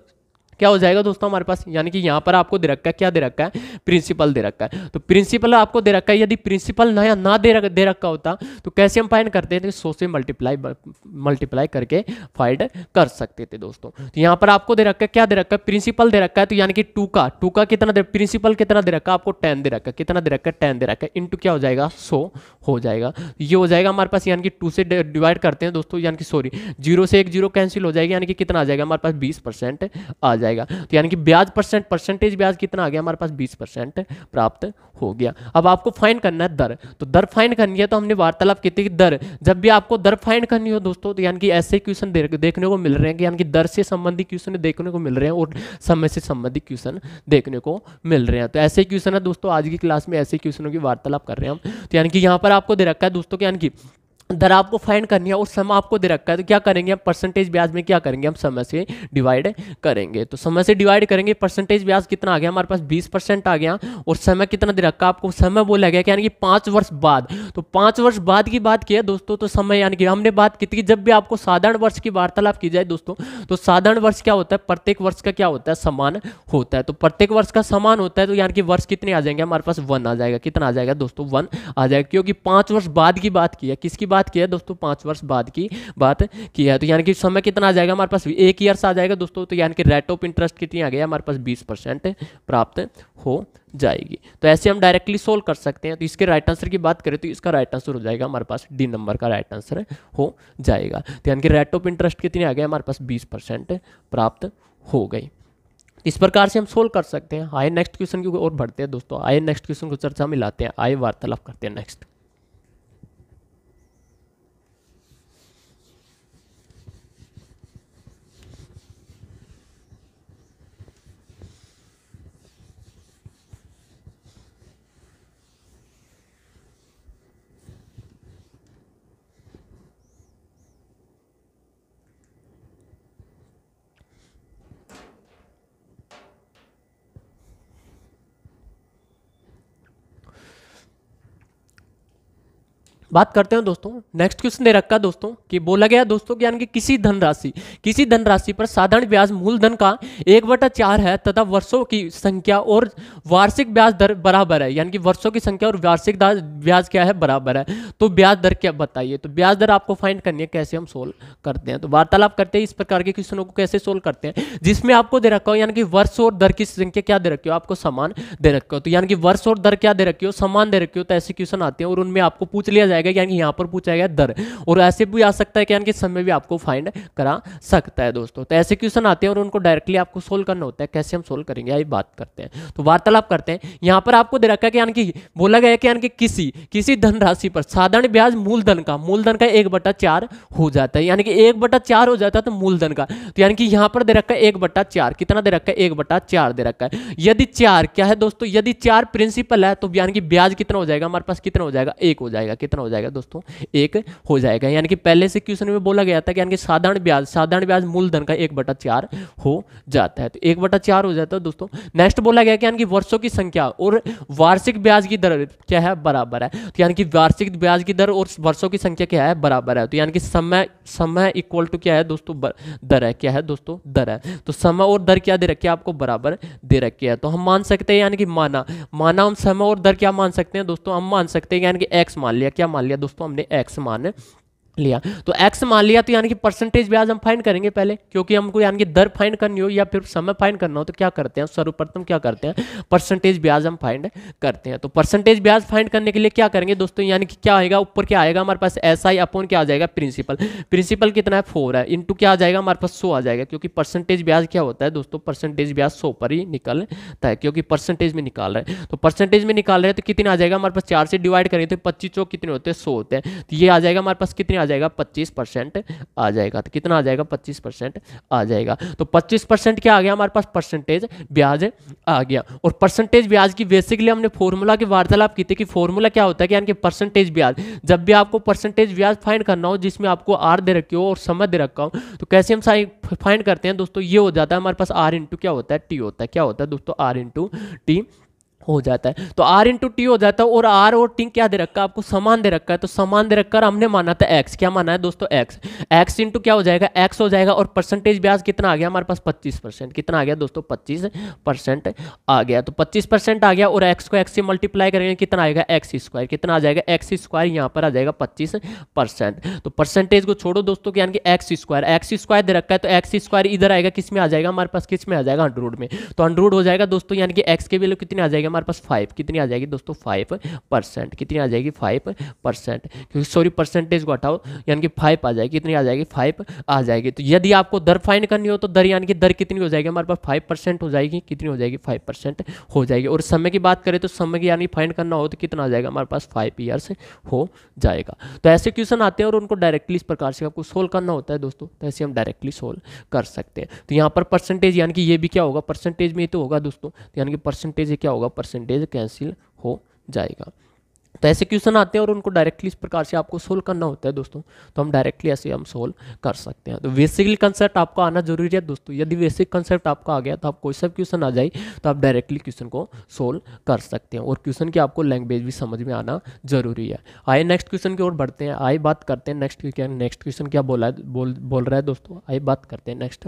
क्या हो जाएगा दोस्तों हमारे पास, यानी कि यहाँ पर आपको दे रखा है, क्या दे रखा है, प्रिंसिपल दे रखा है। तो प्रिंसिपल आपको दे रखा है, यदि प्रिंसिपल ना दे रखा होता तो कैसे हम फाइंड करते थे, 100 से मल्टीप्लाई करके फाइंड कर सकते थे दोस्तों। तो यहाँ पर आपको दे रखा है, क्या दे रखा है, प्रिंसिपल दे रखा है, तो यानी कि 2 का कितना दे, प्रिंसिपल कितना दे रखा है आपको, 10 दे रखा है, कितना दे रखा है, 10 दे रखा है, इंटू क्या हो जाएगा, 100 हो जाएगा। ये हो जाएगा हमारे पास, यानी कि 2 से डिवाइड करते हैं दोस्तों, यानी कि सॉरी 0 से एक 0 कैंसिल हो जाएगी, यानी कि कितना आ जाएगा हमारे पास, 20% आ जाएगा। तो यानी कि ब्याज परसेंटेज ब्याज कितना आ गया हमारे पास, 20% प्राप्त हो गया। अब आपको फाइंड करना है दर, तो दर फाइंड करनी है, तो हमने वार्तालाप की थी कि दर, जब भी आपको दर फाइंड करनी हो दोस्तों, तो यानी कि ऐसे क्वेश्चन देखने को मिल रहे हैं कि यानी कि दर से संबंधित क्वेश्चन देखने को मिल रहे हैं और समय से संबंधित क्वेश्चन देखने को मिल रहे हैं। तो ऐसे क्वेश्चन है दोस्तों, आज की क्लास में ऐसे क्वेश्चनों की वार्तालाप कर रहे हैं हम। तो यानी कि यहाँ पर आपको दे रखा है दोस्तों कि यानी कि दर आपको फाइंड करनी है और समय आपको दे रखा है, तो क्या करेंगे हम, परसेंटेज ब्याज में क्या करेंगे, हम समय से डिवाइड करेंगे। तो समय से डिवाइड करेंगे, परसेंटेज ब्याज कितना आ गया हमारे पास, 20% आ गया, और समय कितना दे रखा आपको, समय बोला गया कि यानी कि 5 वर्ष बाद। तो 5 वर्ष बाद की बात की है दोस्तों, तो समय यानी कि हमने बात की थी कि जब भी आपको साधारण वर्ष की वार्तालाप की जाए दोस्तों, तो साधारण वर्ष क्या होता है, प्रत्येक वर्ष का क्या होता है, समान होता है। तो प्रत्येक वर्ष का समान होता है, तो यानी कि वर्ष कितने आ जाएंगे हमारे पास, 1 आ जाएगा, कितना आ जाएगा दोस्तों, 1 आ जाएगा, क्योंकि 5 वर्ष बाद की बात की है, किसकी बात की है दोस्तों, 5 वर्ष बाद की बात की है। तो यानी कि समय कितना आ जाएगा हमारे पास, 1 ईयर्स आ जाएगा दोस्तों। तो यानी कि रेट ऑफ इंटरेस्ट कितनी आ गया हमारे पास, 20% प्राप्त हो जाएगी। तो ऐसे हम डायरेक्टली सोल्व कर सकते हैं। तो इसके राइट आंसर की बात करें तो इसका राइट आंसर हो जाएगा हमारे पास डी नंबर का राइट आंसर हो जाएगा। तो यानी कि रेट ऑफ इंटरेस्ट कितनी आ गया हमारे पास, 20% प्राप्त हो गई। इस प्रकार से हम सोल्व कर सकते हैं। आइए नेक्स्ट क्वेश्चन की ओर बढ़ते हैं दोस्तों, आइए नेक्स्ट क्वेश्चन को चर्चा में लाते हैं, आइए वार्तालाप करते हैं नेक्स्ट। बात करते हैं दोस्तों, नेक्स्ट क्वेश्चन दे रखा है दोस्तों कि बोला गया दोस्तों कि यानी कि किसी धनराशि पर साधारण ब्याज मूलधन का 1/4 है तथा वर्षों की संख्या और वार्षिक ब्याज दर बराबर है, यानी कि वर्षों की संख्या और वार्षिक ब्याज क्या है, बराबर है। तो ब्याज दर क्या बताइए, तो ब्याज दर आपको फाइंड करनी है, कैसे हम सोल्व करते हैं। तो वार्तालाप करते हैं इस प्रकार के क्वेश्चनों को कैसे सोल्व करते हैं, जिसमें आपको दे रखा हो यानी कि वर्ष और दर की संख्या क्या दे रखी हो, आपको समान दे रखा हो। तो यानी कि वर्ष और दर क्या दे रखी हो, समान दे रखी हो। तो ऐसे क्वेश्चन आते हैं और उनमें आपको पूछ लिया जाएगा, यानी कि यहाँ पर पूछा गया दर, और ऐसे भी आ सकता है कि यानी कि समय भी आपको फाइंड करा सकता है दोस्तों। तो ऐसे क्वेश्चन आते हैं और उनको डायरेक्टली आपको सोल्व करना होता है, कैसे हम सोल्व करेंगे आइए बात करते हैं। तो वार्तालाप करते हैं। यहाँ पर आपको दे रखा है कि यानी कि बोला गया है कि यानी कि किसी धनराशि पर साधारण ब्याज मूलधन का 1/4 हो जाता है, यानी कि 1/4 हो जाता है तो मूलधन का। तो यानी कि यहाँ पर दे रखा है 1/4, कितना दे रखा है, 1/4 दे रखा है। यदि 4 क्या है दोस्तों, यदि 4 प्रिंसिपल है तो यानी कि ब्याज कितना हो जाएगा हमारे पास, कितना हो जाएगा, 1 हो जाएगा, कितना हो जाएगा दोस्तों, 1 हो जाएगा। यानी कि पहले से क्वेश्चन में बोला गया था कि यानी कि साधारण ब्याज मूलधन का 1/4 हो जाता है, तो 1/4 हो जाता है दोस्तों। नेक्स्ट बोला गया कि यानी कि वर्षों की संख्या और वार्षिक ब्याज की दर क्या है, बराबर है। तो यानी कि वार्षिक ब्याज की दर और वर्षों की संख्या क्या है, बराबर है। तो यानी कि समय इक्वल टू क्या है दोस्तों, दर है, क्या है दोस्तों, दर है। तो समय और दर क्या दे रखी है आपको, बराबर दे रखी है। तो हम मान सकते हैं यानी कि माना हम समय और दर क्या मान सकते हैं दोस्तों, हम मान सकते हैं यानी कि एक्स मान लिया, क्या मान लिया दोस्तों, हमने एक्स मान लिया। तो x मान लिया, तो यानी कि परसेंटेज ब्याज हम फाइंड करेंगे पहले, क्योंकि हमको यानी कि दर फाइंड करनी हो या फिर समय फाइंड करना हो तो क्या करते हैं, सर्वप्रथम क्या करते हैं, परसेंटेज ब्याज हम फाइंड करते हैं। तो परसेंटेज ब्याज फाइंड करने के लिए क्या करेंगे दोस्तों, यानी कि क्या आएगा ऊपर, क्या आएगा हमारे पास SI अपॉन क्या आ जाएगा, प्रिंसिपल कितना है 4 है, इंटू क्या आ जाएगा हमारे पास 100 आ जाएगा, क्योंकि परसेंटेज ब्याज क्या होता है दोस्तों, परसेंटेज ब्याज 100 पर ही निकलता है, क्योंकि परसेंटेज में निकाल रहे हैं। तो परसेंटेज में निकाल रहे हैं तो कितना आ जाएगा हमारे पास, 4 से डिवाइड करें तो 25 चौक कितने होते हैं, 100 होते हैं। तो ये आ जाएगा हमारे पास, कितने आ जाएगा, 25% आ जाएगा। तो कितना आ जाएगा, 25% आ जाएगा। तो 25% क्या आ गया हमारे पास, परसेंटेज ब्याज आ गया। और परसेंटेज ब्याज की बेसिकली हमने फॉर्मूला की वार्तालाप की थी कि फॉर्मूला क्या होता है कि यानी कि परसेंटेज ब्याज, जब भी आपको परसेंटेज ब्याज फाइंड करना हो जिसमें आपको आर दे रखी हो और समय दे रखा हो, तो कैसे हम फाइंड करते हैं दोस्तों, ये हो जाता है हमारे पास आर इंटू क्या होता है, टी होता है, क्या होता है दोस्तों, आर इंटू टी हो जाता है। तो r इंटू टी हो जाता है, और r और t क्या दे रखा है आपको, समान दे रखा है। तो समान दे रखा है, हमने माना था x, क्या माना है दोस्तों x, x इंटू क्या हो जाएगा x हो जाएगा, और परसेंटेज ब्याज कितना आ गया हमारे पास 25%, कितना आ गया दोस्तों 25% आ गया। तो 25% आ गया, और x को x से मल्टीप्लाई करेंगे कितना आएगा एक्स स्क्वायर, कितना आ जाएगा एक्स स्क्वायर, यहाँ पर आ जाएगा 25%। तो परसेंटेज को छोड़ो दोस्तों, यानी कि एक्स स्क्वायर दे रखा है, तो एक्स स्क्वायर इधर आएगा किस में आ जाएगा हमारे पास, किस में आ जाएगा 100 में। तो 100 हो जाएगा दोस्तों, यानी कि x की वैल्यू कितनी आ जाएगी हमारे पास 5, कितनी आ जाएगी दोस्तों 5%, कितनी आ जाएगी 5%, क्योंकि सॉरी परसेंटेज को हटाओ, यानी कि 5 आ जाएगी, कितनी आ जाएगी 5 आ जाएगी। तो यदि आपको दर फाइंड करनी हो तो दर, यानी कि दर कितनी हो जाएगी हमारे पास 5% हो जाएगी, कितनी हो जाएगी 5% हो जाएगी। और समय की बात करें तो समय की यानी फाइंड करना हो तो कितना आ जाएगा हमारे पास 5 ईयर्स हो जाएगा। तो ऐसे क्वेश्चन आते हैं और उनको डायरेक्टली इस प्रकार से आपको सोल्व करना होता है दोस्तों, तो ऐसे हम डायरेक्टली सोल्व कर सकते हैं। तो यहाँ पर परसेंटेज, यानी कि ये भी क्या होगा परसेंटेज में ही तो होगा दोस्तों, तो यानी कि परसेंटेज क्या होगा, परसेंटेज कैंसिल हो जाएगा। तो ऐसे क्वेश्चन आते हैं और उनको डायरेक्टली इस प्रकार से आपको सोल्व करना होता है दोस्तों, तो हम डायरेक्टली ऐसे हम सोल्व कर सकते हैं। तो बेसिकली कंसेप्ट आपको आना जरूरी है दोस्तों, यदि बेसिक कंसेप्ट आपका आ गया तो आप कोई सा क्वेश्चन आ जाए तो आप डायरेक्टली क्वेश्चन को सोल्व कर सकते हैं, और क्वेश्चन की आपको लैंग्वेज भी समझ में आना जरूरी है। आइए नेक्स्ट क्वेश्चन की ओर बढ़ते हैं, आइए बात करते हैं नेक्स्ट क्वेश्चन क्या बोला है, बोल रहा है दोस्तों, आइए बात करते हैं नेक्स्ट।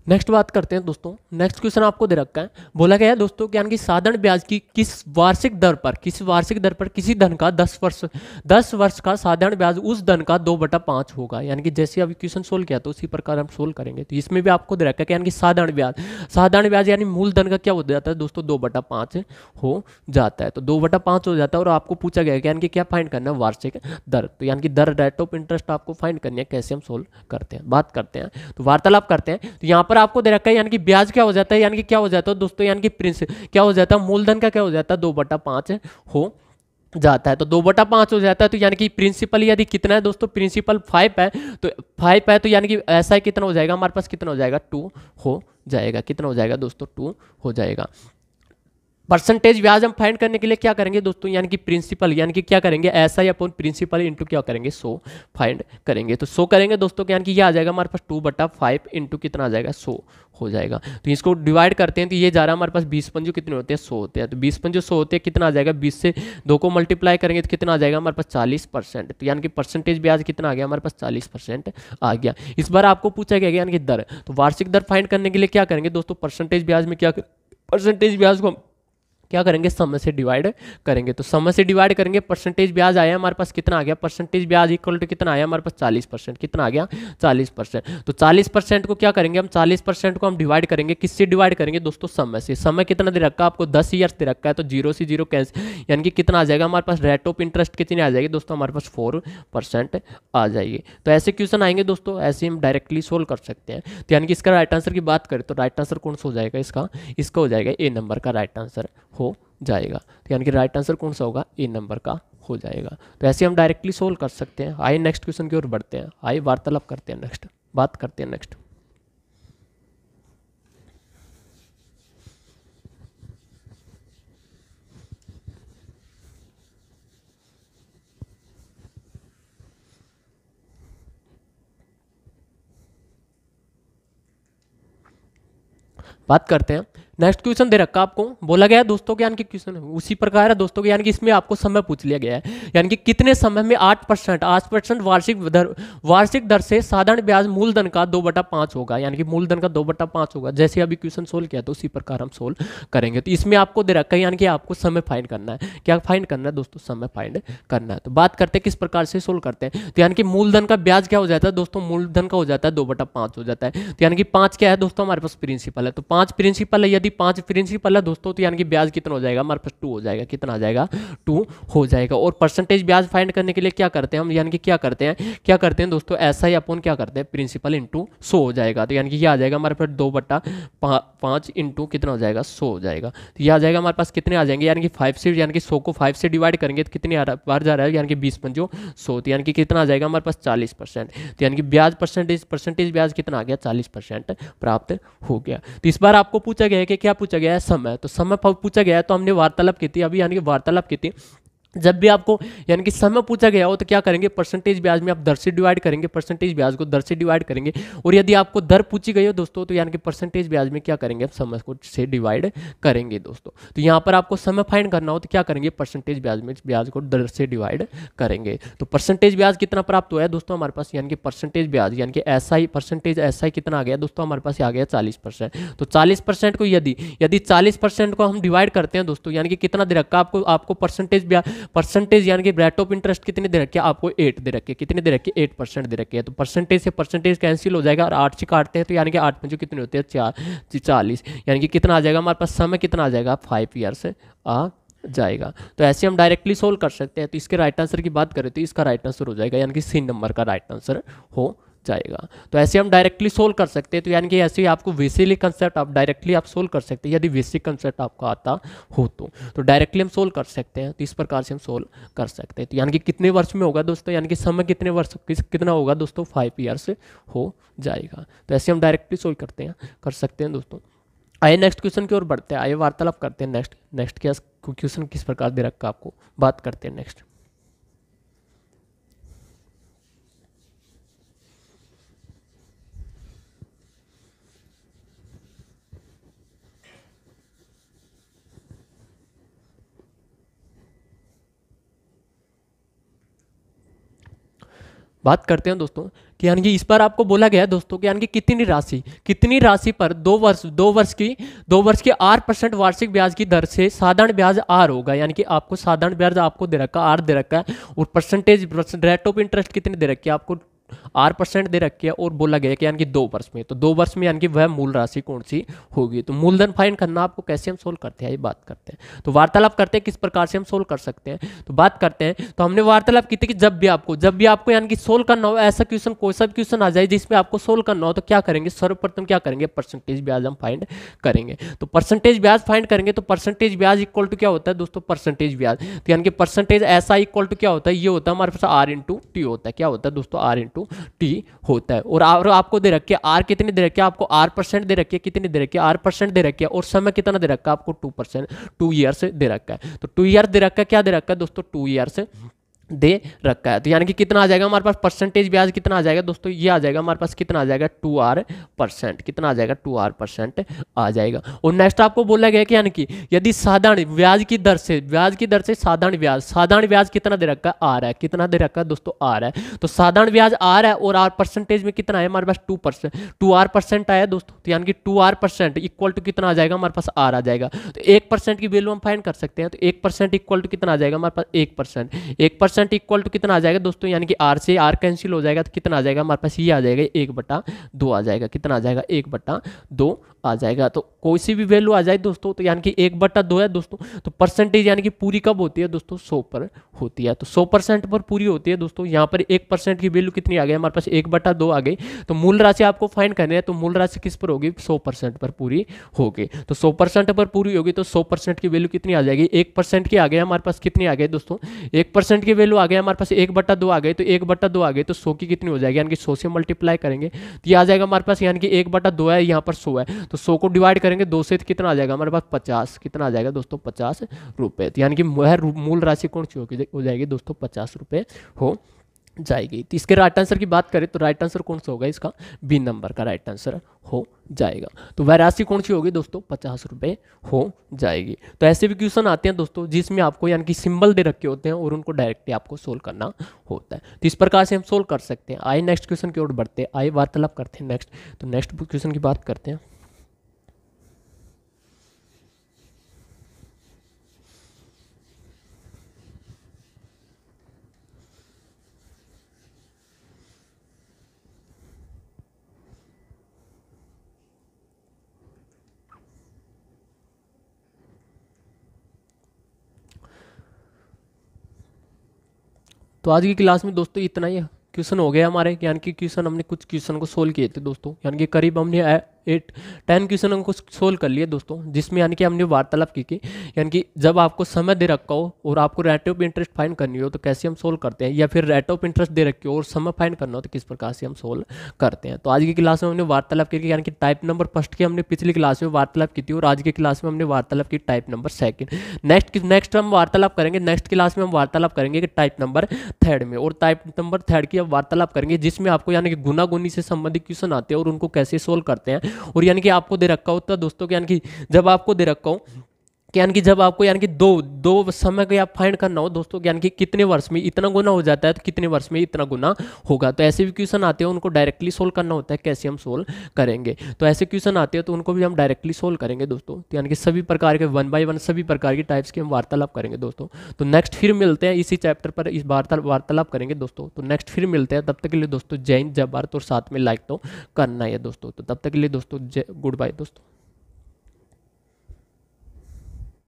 नेक्स्ट बात करते हैं दोस्तों, नेक्स्ट क्वेश्चन आपको दे रखा है, बोला गया है दोस्तों कि यानी कि साधारण ब्याज की किस वार्षिक दर पर किसी धन का 10 वर्ष का साधारण ब्याज उस धन का 2/5 होगा। यानी कि जैसे अभी क्वेश्चन सोल्व किया तो उसी प्रकार हम सोल्व करेंगे। तो इसमें भी आपको दे रखा है कि यानी कि साधारण ब्याज यानी मूलधन का क्या हो जाता है दोस्तों 2/5 हो जाता है। तो 2/5 हो जाता है, और आपको पूछा गया है यानी कि क्या फाइंड करना है, वार्षिक दर। तो यानी कि दर रेट ऑफ इंटरेस्ट आपको फाइंड करनी है, कैसे हम सोल्व करते हैं बात करते हैं, तो वार्तालाप करते हैं। तो यहाँ पर आपको दे रखा है यानी कि ब्याज क्या हो जाता है, यानी कि क्या हो जाता है दोस्तों, यानी कि प्रिंस क्या हो जाता है, मूलधन का क्या हो जाता है 2/5 हो जाता है। तो 2/5 हो जाता है, तो यानी कि प्रिंसिपल यदि कितना है दोस्तों, प्रिंसिपल 5 है, तो 5 है, तो यानी कि ऐसा ही कितना हो जाएगा हमारे पास, कितना हो जाएगा 2 हो जाएगा, कितना हो जाएगा दोस्तों 2 हो जाएगा। परसेंटेज ब्याज हम फाइंड करने के लिए क्या करेंगे दोस्तों, यानी कि प्रिंसिपल, यानी कि क्या करेंगे ऐसा ही अपन प्रिंसिपल इंटू क्या करेंगे 100 फाइंड करेंगे। तो 100 करेंगे दोस्तों, यानी कि ये आ जाएगा हमारे पास 2/5 इंटू कितना आ जाएगा 100 हो जाएगा। तो इसको डिवाइड करते हैं, तो ये जा रहा है हमारे पास 20 पंजो कितने होते हैं 100 होते हैं। तो 20 पंजो 100 होते हैं, कितना आ जाएगा 20 से 2 को मल्टीप्लाई करेंगे तो कितना आ जाएगा हमारे पास 40%। तो यानी कि परसेंटेज ब्याज कितना आ गया हमारे पास 40% आ गया। इस बार आपको पूछा गया यानी कि दर, तो वार्षिक दर फाइंड करने के लिए क्या करेंगे दोस्तों, परसेंटेज ब्याज में क्या परसेंटेज ब्याज को क्या करेंगे समय से डिवाइड करेंगे। तो समय से डिवाइड करेंगे, परसेंटेज ब्याज आया हमारे पास कितना आ गया, परसेंटेज ब्याज इक्वल टू कितना आया हमारे पास 40%, कितना आ गया 40%। तो 40% को क्या करेंगे हम, 40% को हम डिवाइड करेंगे, किससे डिवाइड करेंगे दोस्तों, समय से। समय कितना दे रखा है आपको 10 ईयर्स दे रखा है, तो 0 से 0 कैंसिल, यानी कि कितना आ जाएगा हमारे पास, रेट ऑफ इंटरेस्ट कितनी आ जाएगी दोस्तों हमारे पास 4% आ जाएगी। तो ऐसे क्वेश्चन आएंगे दोस्तों, ऐसे हम डायरेक्टली सोल्व कर सकते हैं। तो यानी कि इसका राइट आंसर की बात करें तो राइट आंसर कौन सा हो जाएगा इसका हो जाएगा ए नंबर का राइट आंसर हो जाएगा। तो यानी कि राइट आंसर कौन सा होगा, ए नंबर का हो जाएगा। तो ऐसे हम डायरेक्टली सोल्व कर सकते हैं। आइए नेक्स्ट क्वेश्चन की ओर बढ़ते हैं, आइए वार्तालाप करते हैं, नेक्स्ट बात करते हैं नेक्स्ट। बात करते हैं नेक्स्ट क्वेश्चन दे रखा आपको, बोला गया है दोस्तों कि यानी कि क्वेश्चन उसी प्रकार है दोस्तों कि यानी कि इसमें आपको समय पूछ लिया गया है, यानी कि कितने समय में 8% वार्षिक दर से साधारण ब्याज मूलधन का 2/5 होगा। यानी कि मूलधन का 2/5 होगा, जैसे अभी क्वेश्चन सोल्व किया तो उसी प्रकार हम सोल्व करेंगे। तो इसमें आपको दे रखा है यानी कि आपको समय फाइंड करना है, क्या फाइंड करना है दोस्तों, समय फाइंड करना है। तो बात करते हैं किस प्रकार से सोल्व करते हैं। तो यानी कि मूलधन का ब्याज क्या हो जाता है दोस्तों, मूलधन का हो जाता है 2/5 हो जाता है। तो यानी कि 5 क्या है दोस्तों हमारे पास प्रिंसिपल है, तो 5 प्रिंसिपल है, यदि 5 प्रिंसिपल है दोस्तों तो यानी कि ब्याज कितना हो जाएगा हमारे पास 2 हो जाएगा, कितना आ जाएगा 2 हो जाएगा। और परसेंटेज ब्याज फाइंड करने के लिए क्या करते हैं हम, यानी कि क्या करते हैं दोस्तों, ऐसा ही अपन क्या करते हैं प्रिंसिपल इंटू 100 हो जाएगा। तो यानी कि ये आ जाएगा हमारे पास 2/5 इंटू कितना हो जाएगा 100 हो जाएगा। तो ये आ जाएगा हमारे पास कितने आ जाएंगे, यानी कि 5 से, यानी कि 100 को 5 से डिवाइड करेंगे तो कितने बार जा रहा है, यानी कि 20 पंजो 100, तो यानी कि कितना आ जाएगा हमारे पास 40%। तो यानी कि ब्याज परसेंटेज ब्याज कितना आ गया 40% प्राप्त हो गया। तो इस बार आपको पूछा गया है कि क्या पूछा गया है, समय। तो समय पूछा गया है, तो हमने वार्तालाप की थी अभी, यानी कि वार्तालाप की थी जब भी आपको यानी कि समय पूछा गया हो तो क्या करेंगे, परसेंटेज ब्याज में आप दर से डिवाइड करेंगे, परसेंटेज ब्याज को दर से डिवाइड करेंगे। और यदि आपको दर पूछी गई हो दोस्तों तो यानी कि परसेंटेज ब्याज में क्या करेंगे, आप समय को से डिवाइड करेंगे दोस्तों। तो यहाँ पर आपको समय फाइंड करना हो तो क्या करेंगे, परसेंटेज ब्याज में ब्याज को दर से डिवाइड करेंगे। तो परसेंटेज ब्याज कितना प्राप्त हुआ है दोस्तों हमारे पास, यानी कि परसेंटेज ब्याज यानी कि SI परसेंटेज SI कितना आ गया दोस्तों हमारे पास, आ गया 40%। तो 40% को यदि 40% को हम डिवाइड करते हैं दोस्तों, यानी कि कितना दे रखा आपको परसेंटेज यानी कि रेट ऑफ इंटरेस्ट कितने दे रखी है आपको, 8 दे रखी है। कितने दे रखी है, 8% दे रखी है। तो परसेंटेज से परसेंटेज कैंसिल हो जाएगा और 8 से काटते हैं तो यानी कि 8 में जो कितने होते हैं 40, यानी कि कितना आ जाएगा हमारे पास, समय कितना आ जाएगा, 5 ईयर से आ जाएगा। तो ऐसे हम डायरेक्टली सोल्व कर सकते हैं। तो इसके राइट आंसर की बात करें तो इसका राइट आंसर हो जाएगा यानी कि C नंबर का राइट आंसर हो जाएगा। तो ऐसे हम डायरेक्टली सोल्व कर सकते हैं। तो यानी कि ऐसे ही आपको बेसिकली कंसेप्ट आप डायरेक्टली आप सोल्व कर सकते हैं यदि बेसिक कंसेप्ट आपको आता हो तो डायरेक्टली हम सोल्व कर सकते हैं। तो इस प्रकार से हम सोल्व कर सकते हैं। तो यानी कि कितने वर्ष में होगा दोस्तों, यानी कि समय कितने वर्ष कितना होगा दोस्तों, 5 ईयर्स हो जाएगा। तो ऐसे हम डायरेक्टली सोल्व कर सकते हैं दोस्तों। आइए नेक्स्ट क्वेश्चन की ओर बढ़ते हैं, आइए वार्तालाप करते हैं। नेक्स्ट क्या क्वेश्चन किस प्रकार दे रखा आपको, बात करते हैं नेक्स्ट। बात करते हैं दोस्तों कि यानी कि इस पर आपको बोला गया है दोस्तों कि यानी कि कितनी राशि पर 2 वर्ष की 8% वार्षिक ब्याज की दर से साधारण ब्याज R होगा। यानी कि आपको साधारण ब्याज आपको दे रखा R दे रखा है और परसेंटेज रेट ऑफ इंटरेस्ट कितने दे रखी है आपको, 8% दे रखी है। और बोला गया कि यानी कि 2 वर्ष में, तो 2 वर्ष में यानी कि वह मूल राशि कौन सी होगी। तो मूलधन फाइंड करना आपको कैसे हम सोल्व करते हैं ये बात करते हैं। तो वार्तालाप करते हैं किस प्रकार से हम सोल्व कर सकते हैं। तो बात करते हैं, तो हमने वार्तालाप की थी कि जब भी आपको यानी कि सोल्व करना हो ऐसा क्वेश्चन, कोई सा क्वेश्चन आ जाए जिसमें आपको सोल्व करना हो तो क्या करेंगे, सर्वप्रथम क्या करेंगे, परसेंटेज ब्याज हम फाइंड करेंगे। तो परसेंटेज ब्याज फाइंड करेंगे तो परसेंटेज ब्याज इक्वल टू क्या होता है दोस्तों, परसेंटेज ब्याज। तो यानी कि परसेंटेज ऐसा इक्वल टू क्या होता है, ये होता है हमारे पास R इंटू टी होता है। क्या होता है दोस्तों, R इंटू टी होता है। और आपको दे रखी है R कितनी दे रखी है आपको, R% दे रखी है। कितनी दे रखी है, R% दे रखी है। और समय कितना दे रखा है आपको, 2%, 2 ईयर्स दे रखा है। तो 2 ईयर दे रखा है, क्या दे रखा है दोस्तों, 2 ईयर्स दे रखा है। तो यानी कि कितना आ जाएगा हमारे पास, परसेंटेज ब्याज कितना आ जाएगा दोस्तों, ये आ जाएगा हमारे पास, कितना आ जाएगा 2R%, कितना आ जाएगा 2R% आ जाएगा। और नेक्स्ट आपको बोला गया कि यानी कि यदि साधारण ब्याज की दर से साधारण ब्याज कितना दे रखा है, R है। कितना दे रखा है दोस्तों, R है। तो साधारण ब्याज R है और R परसेंटेज में कितना है हमारे पास, 2%, 2R% आया दोस्तों। तो यानी कि 2R% इक्वल टू कितना आ जाएगा हमारे पास, R आ जाएगा। तो 1% की वैल्यू हम फाइंड कर सकते हैं। तो 1% इक्वल टू कितना आ जाएगा हमारे पास, 1% इक्वल टू कितना आ जाएगा दोस्तों, यानी कि R से R कैंसिल हो जाएगा तो कितना आ जाएगा हमारे पास, ये आ जाएगा 1/2 आ जाएगा। कितना आ जाएगा, 1/2 आ जाएगा। तो कोई सी भी वैल्यू आ जाए दोस्तों तो यानी कि 1/2 है दोस्तों। तो परसेंटेज यानी कि पूरी कब होती है दोस्तों, 100 पर होती है। तो 100% पर पूरी होती है दोस्तों। यहाँ पर 1% की वैल्यू कितनी आ गई हमारे पास, 1/2 आ गई। तो मूल राशि आपको फाइंड करनी है। तो मूल राशि किस पर होगी, 100% पर पूरी होगी। तो 100% पर पूरी होगी तो 100% की वैल्यू कितनी आ जाएगी, 1% की आ गई हमारे पास, कितनी आ गई दोस्तों, 1% की वैल्यू आ गई हमारे पास, 1/2 आ गई। तो 1/2 आ गई तो 100 की कितनी हो जाएगी, यानी कि 100 से मल्टीप्लाई करेंगे तो ये आ जाएगा हमारे पास, यानी कि 1/2 है, यहाँ पर 100 है। तो 100 को डिवाइड करेंगे 2 से तो कितना आ जाएगा हमारे पास, 50। कितना आ जाएगा दोस्तों, 50 रुपये। तो यानी कि वह मूल राशि कौन सी हो जाएगी दोस्तों, 50 रुपये हो जाएगी। तो इसके राइट आंसर की बात करें तो राइट आंसर कौन सा होगा इसका, B नंबर का राइट आंसर हो जाएगा। तो वह राशि कौन सी होगी दोस्तों, 50 रुपये हो जाएगी। तो ऐसे भी क्वेश्चन आते हैं दोस्तों जिसमें आपको यानी कि सिंबल दे रखे होते हैं और उनको डायरेक्टली आपको सोल्व करना होता है। तो इस प्रकार से हम सोल्व कर सकते हैं। आइए नेक्स्ट क्वेश्चन की ओर बढ़ते हैं, आइए वार्तालाप करते हैं नेक्स्ट। तो नेक्स्ट क्वेश्चन की बात करते हैं। तो आज की क्लास में दोस्तों इतना ही क्वेश्चन हो गया हमारे, यानी कि क्वेश्चन हमने कुछ क्वेश्चन को सोल्व किए थे दोस्तों, यानी कि करीब हमने 8 10 क्वेश्चन हमको सोल्व कर लिए दोस्तों, जिसमें यानी कि हमने वार्तालाप की यानी कि जब आपको समय दे रखा हो और आपको रेट ऑफ इंटरेस्ट फाइंड करनी हो तो कैसे हम सोल्व करते हैं, या फिर रेट ऑफ इंटरेस्ट दे रखी हो और समय फाइंड करना हो तो किस प्रकार से हम सोल्व करते हैं। तो आज की क्लास में हमने वार्तालाप की यानी कि टाइप नंबर फर्स्ट की हमने पिछली क्लास में वार्तालाप की थी, और आज की क्लास में हमने वार्तालाप की टाइप नंबर सेकंड। नेक्स्ट हम वार्तालाप करेंगे, नेक्स्ट क्लास में हम वार्तालाप करेंगे कि टाइप नंबर थर्ड में, और टाइप नंबर थर्ड की अब वार्तालाप करेंगे जिसमें आपको यानी कि गुना गुनी से संबंधित क्वेश्चन आते हैं और उनको कैसे सोल्व करते हैं। और यानी कि आपको दे रखा होता है दोस्तों, यानी कि जब आपको दे रखा हो यानी कि जब आपको यानी कि दो समय को आप फाइंड करना हो दोस्तों, यानी कि कितने वर्ष में इतना गुना हो जाता है तो कितने वर्ष में इतना गुना होगा, तो ऐसे भी क्वेश्चन आते हैं उनको डायरेक्टली सोल्व करना होता है, कैसे हम सोल्व करेंगे। तो ऐसे क्वेश्चन आते हैं तो उनको भी हम डायरेक्टली सोल्व करेंगे दोस्तों। तो यानी कि सभी प्रकार के 1 बाय 1 सभी प्रकार की टाइप्स की हम वार्तालाप करेंगे दोस्तों। तो नेक्स्ट फिर मिलते हैं इसी चैप्टर पर, इस वार्तालाप करेंगे दोस्तों। तो नेक्स्ट फिर मिलते हैं, तब तक के लिए दोस्तों जय हिंद जय भारत, और साथ में लाइक तो करना है दोस्तों। तो तब तक के लिए दोस्तों गुड बाय दोस्तों।